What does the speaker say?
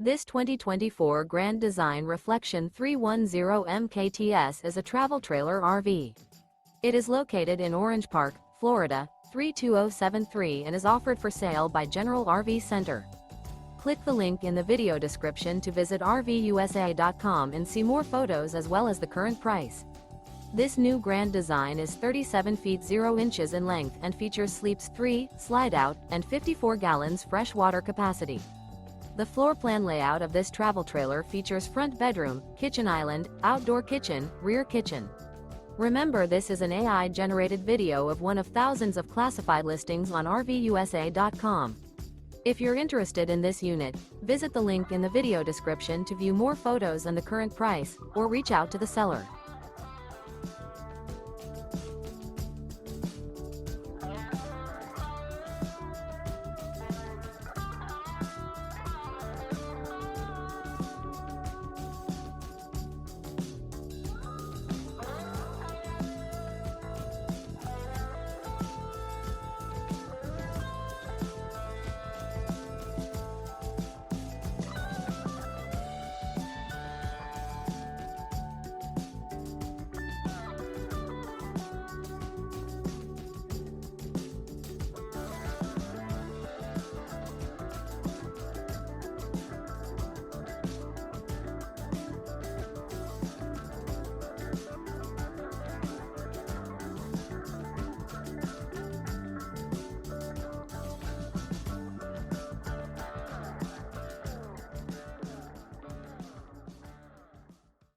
This 2024 Grand Design Reflection 310 MKTS is a travel trailer RV. It is located in Orange Park, Florida, 32073 and is offered for sale by General RV Center. Click the link in the video description to visit RVUSA.com and see more photos as well as the current price. This new Grand Design is 37 feet 0 inches in length and features sleeps 3, slide-out, and 54 gallons fresh water capacity. The floor plan layout of this travel trailer features front bedroom, kitchen island, outdoor kitchen, rear kitchen. Remember, this is an AI-generated video of one of thousands of classified listings on RVUSA.com. If you're interested in this unit, visit the link in the video description to view more photos and the current price, or reach out to the seller.